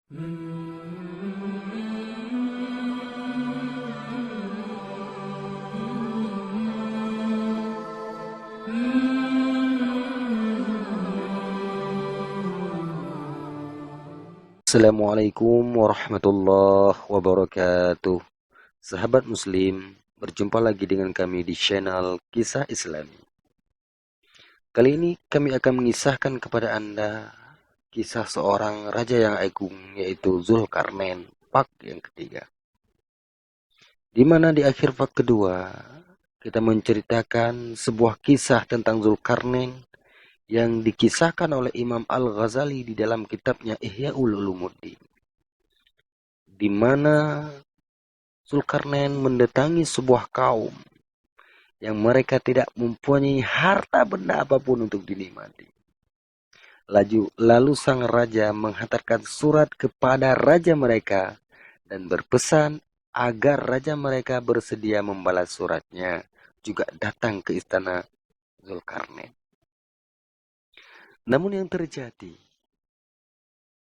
Assalamualaikum warahmatullahi wabarakatuh. Sahabat Muslim, berjumpa lagi dengan kami di channel Kisah Islami. Kali ini kami akan mengisahkan kepada Anda kisah seorang raja yang agung, yaitu Zulkarnain, part yang ketiga. Di mana di akhir part kedua, kita menceritakan sebuah kisah tentang Zulkarnain yang dikisahkan oleh Imam Al-Ghazali di dalam kitabnya Ihya Ulumuddin, di mana Zulkarnain mendatangi sebuah kaum yang mereka tidak mempunyai harta benda apapun untuk dinikmati. Lalu sang raja menghantarkan surat kepada raja mereka dan berpesan agar raja mereka bersedia membalas suratnya, juga datang ke istana Zulkarnain. Namun yang terjadi,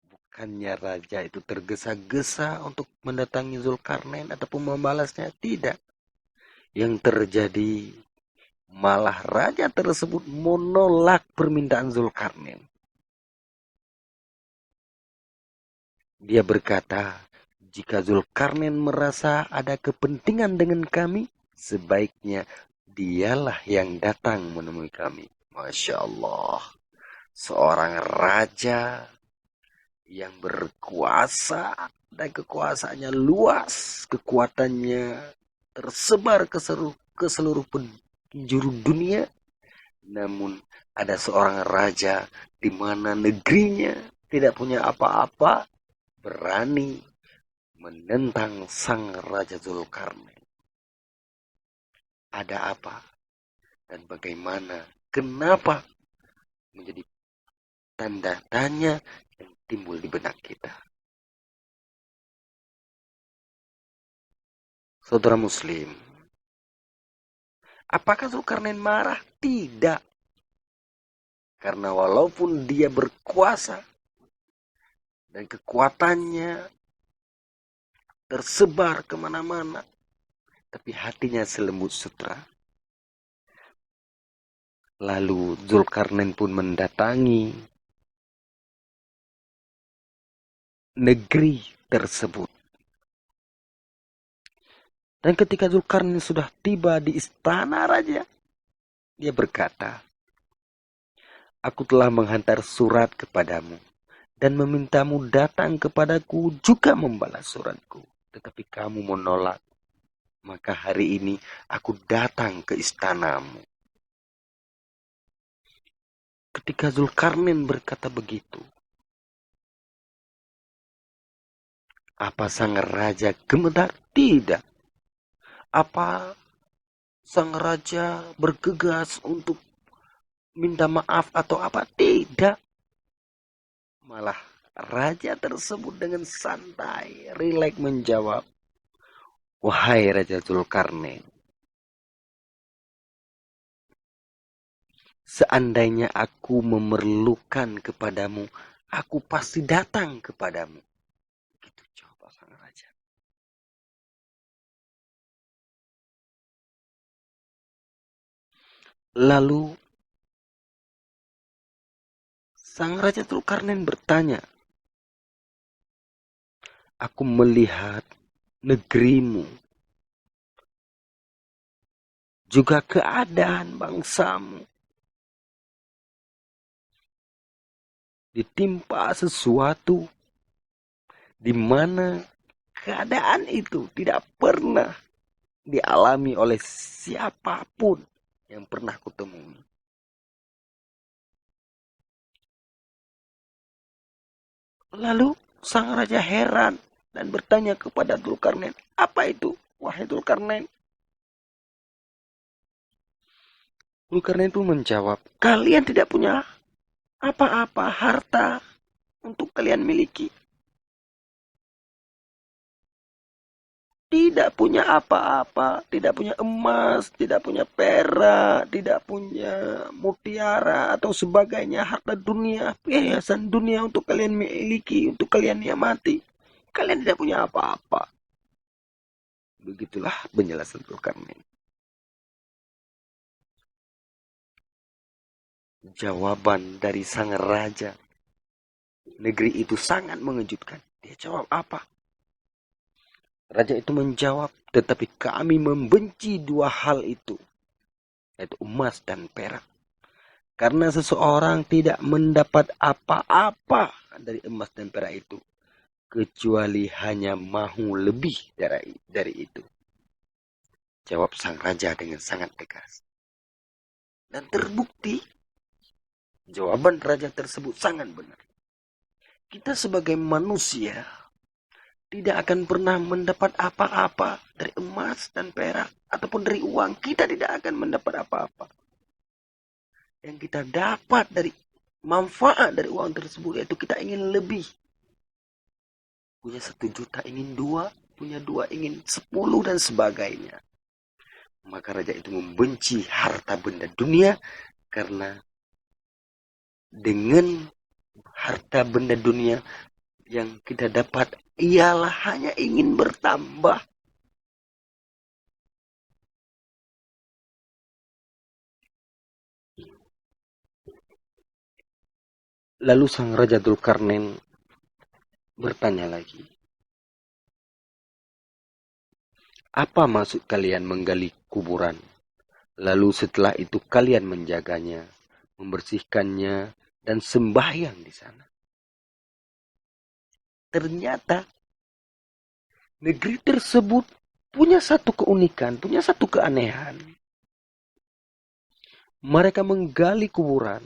bukannya raja itu tergesa-gesa untuk mendatangi Zulkarnain ataupun membalasnya, tidak. Yang terjadi, malah raja tersebut menolak permintaan Zulkarnain. Dia berkata, jika Zulkarnain merasa ada kepentingan dengan kami, sebaiknya dialah yang datang menemui kami. Masya Allah, seorang raja yang berkuasa dan kekuasaannya luas, kekuatannya tersebar ke seluruh penjuru dunia. Namun ada seorang raja di mana negerinya tidak punya apa-apa, berani menentang sang Raja Zulkarnain. Ada apa dan bagaimana? Kenapa? Menjadi tanda tanya yang timbul di benak kita. Saudara Muslim, apakah Zulkarnain marah? Tidak. Karena walaupun dia berkuasa dan kekuatannya tersebar kemana-mana, tapi hatinya selembut sutra. Lalu Zulkarnain pun mendatangi negeri tersebut. Dan ketika Zulkarnain sudah tiba di istana raja, dia berkata, "Aku telah menghantar surat kepadamu dan memintamu datang kepadaku juga membalas suratku. Tetapi kamu menolak. Maka hari ini aku datang ke istanamu." Ketika Zulkarnain berkata begitu, apa sang raja gemetar? Tidak. Apa sang raja bergegas untuk minta maaf atau apa? Tidak. Malah raja tersebut dengan santai, rileks menjawab, "Wahai Raja Zulkarnain, seandainya aku memerlukan kepadamu, aku pasti datang kepadamu." Gitu jawab sang raja. Lalu sang Raja Zulkarnain bertanya, "Aku melihat negerimu, juga keadaan bangsamu ditimpa sesuatu di mana keadaan itu tidak pernah dialami oleh siapapun yang pernah kutemui. Lalu sang raja heran dan bertanya kepada Zulkarnain, "Apa itu, wahai Zulkarnain?" Zulkarnain pun menjawab, "Kalian tidak punya apa-apa harta untuk kalian miliki. tidak punya apa-apa, tidak punya emas, tidak punya perak, tidak punya mutiara atau sebagainya, harta dunia, perhiasan dunia untuk kalian miliki, untuk kalian nikmati. Kalian tidak punya apa-apa. Begitulah penjelasan Zulkarnain. Jawaban dari sang raja negeri itu sangat mengejutkan. Dia jawab apa? Raja itu menjawab, tetapi kami membenci dua hal itu, yaitu emas dan perak. Karena seseorang tidak mendapat apa-apa dari emas dan perak itu, kecuali hanya mahu lebih dari itu. Jawab sang raja dengan sangat tegas. Dan terbukti, jawaban raja tersebut sangat benar. Kita sebagai manusia tidak akan pernah mendapat apa-apa dari emas dan perak ataupun dari uang. Kita tidak akan mendapat apa-apa. Yang kita dapat dari manfaat dari uang tersebut yaitu kita ingin lebih. Punya 1 juta ingin 2, punya 2 ingin 10 dan sebagainya. Maka raja itu membenci harta benda dunia karena dengan harta benda dunia yang kita dapat ialah hanya ingin bertambah. Lalu sang Raja Dzulkarnain bertanya lagi, apa maksud kalian menggali kuburan? Lalu setelah itu kalian menjaganya, membersihkannya, dan sembahyang di sana. Ternyata negeri tersebut punya satu keunikan, punya satu keanehan. Mereka menggali kuburan,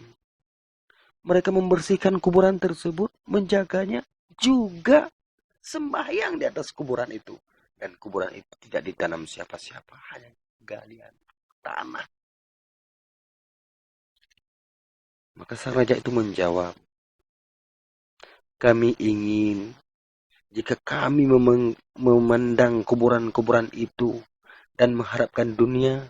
mereka membersihkan kuburan tersebut, menjaganya, juga sembahyang di atas kuburan itu. Dan kuburan itu tidak ditanam siapa-siapa, hanya galian tanah. Maka sang raja itu menjawab, kami ingin jika kami memandang kuburan-kuburan itu dan mengharapkan dunia,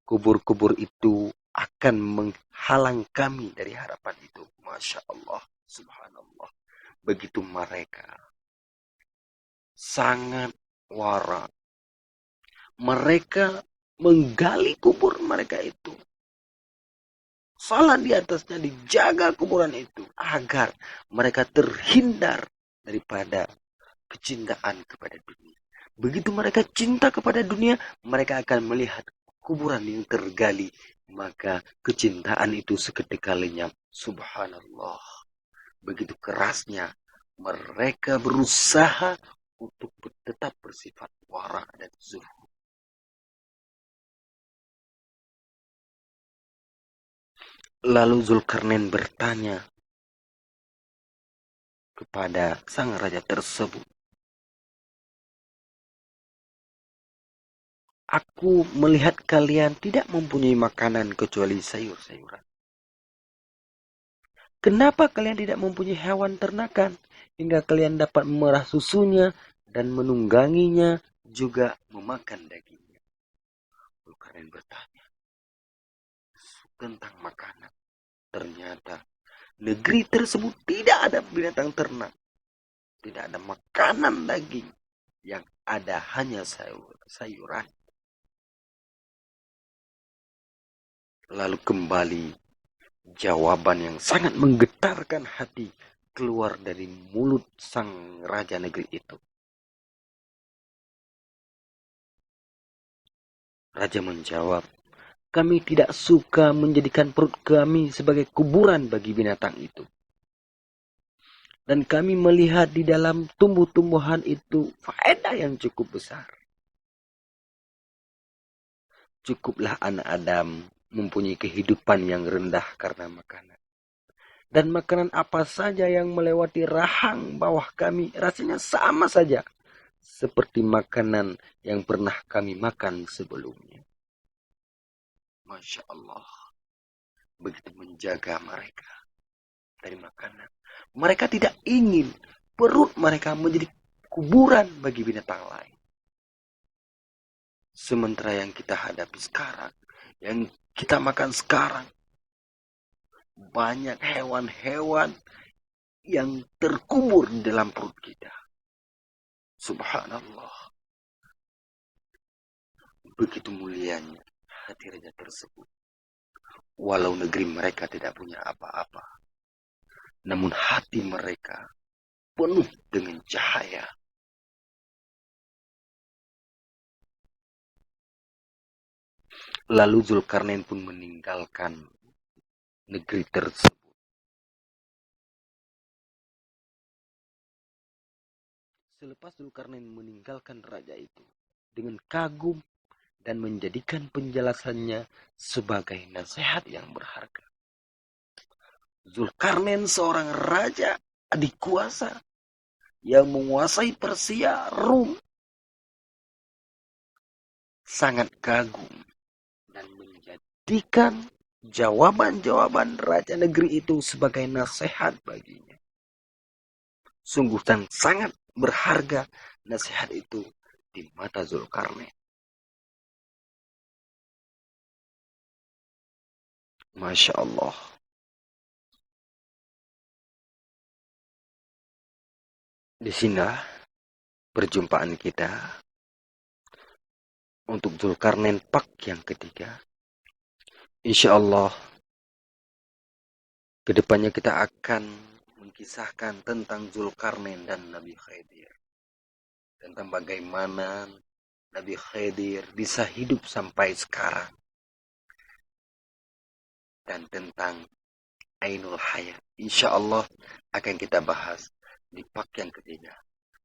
kubur-kubur itu akan menghalang kami dari harapan itu. Masya Allah, subhanallah. Begitu mereka sangat wara. Mereka menggali kubur mereka itu. Salat di atasnya, dijaga kuburan itu agar mereka terhindar daripada kecintaan kepada dunia. Begitu mereka cinta kepada dunia, mereka akan melihat kuburan yang tergali, maka kecintaan itu seketika lenyap. Subhanallah. Begitu kerasnya mereka berusaha untuk tetap bersifat wara dan zuhud. Lalu Zulkarnain bertanya kepada sang raja tersebut, aku melihat kalian tidak mempunyai makanan kecuali sayur-sayuran. Kenapa kalian tidak mempunyai hewan ternakan hingga kalian dapat memerah susunya dan menungganginya, juga memakan dagingnya? Zulkarnain bertanya tentang makanan. Ternyata negeri tersebut tidak ada binatang ternak, tidak ada makanan daging, yang ada hanya sayuran. Lalu kembali jawaban yang sangat menggetarkan hati keluar dari mulut sang raja negeri itu. Raja menjawab, kami tidak suka menjadikan perut kami sebagai kuburan bagi binatang itu. Dan kami melihat di dalam tumbuh-tumbuhan itu faedah yang cukup besar. Cukuplah anak Adam mempunyai kehidupan yang rendah karena makanan. Dan makanan apa saja yang melewati rahang bawah kami rasanya sama saja seperti makanan yang pernah kami makan sebelumnya. Masya Allah. Begitu menjaga mereka dari makanan. Mereka tidak ingin perut mereka menjadi kuburan bagi binatang lain. Sementara yang kita hadapi sekarang, yang kita makan sekarang, banyak hewan-hewan yang terkubur di dalam perut kita. Subhanallah. Begitu mulianya hati raja tersebut. Walau negeri mereka tidak punya apa-apa, namun hati mereka penuh dengan cahaya. Lalu Zulkarnain pun meninggalkan negeri tersebut. Selepas Zulkarnain meninggalkan raja itu dengan kagum dan menjadikan penjelasannya sebagai nasihat yang berharga. Zulkarnain seorang raja adikuasa yang menguasai Persia, Rum, sangat kagum dan menjadikan jawaban-jawaban raja negeri itu sebagai nasihat baginya. Sungguh dan sangat berharga nasihat itu di mata Zulkarnain. Masya Allah. Di sini perjumpaan kita untuk Zulkarnain Pak yang ketiga. Insya Allah kedepannya kita akan mengisahkan tentang Zulkarnain dan Nabi Khidir. Tentang bagaimana Nabi Khidir bisa hidup sampai sekarang. Dan tentang Ainul Hayat. Insya Allah akan kita bahas di pak yang ketiga.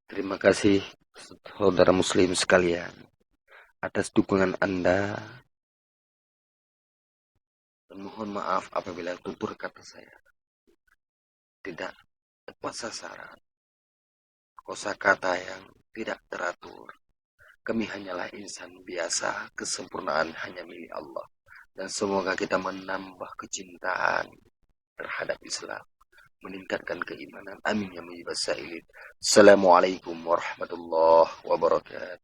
Terima kasih saudara muslim sekalian atas dukungan Anda. Dan mohon maaf apabila tutur kata saya tidak tepat sasaran. Kosakata yang tidak teratur. Kami hanyalah insan biasa, kesempurnaan hanya milik Allah. Dan semoga kita menambah kecintaan terhadap Islam, meningkatkan keimanan. Amin ya mujibat sa'ilin. Assalamualaikum warahmatullahi wabarakatuh.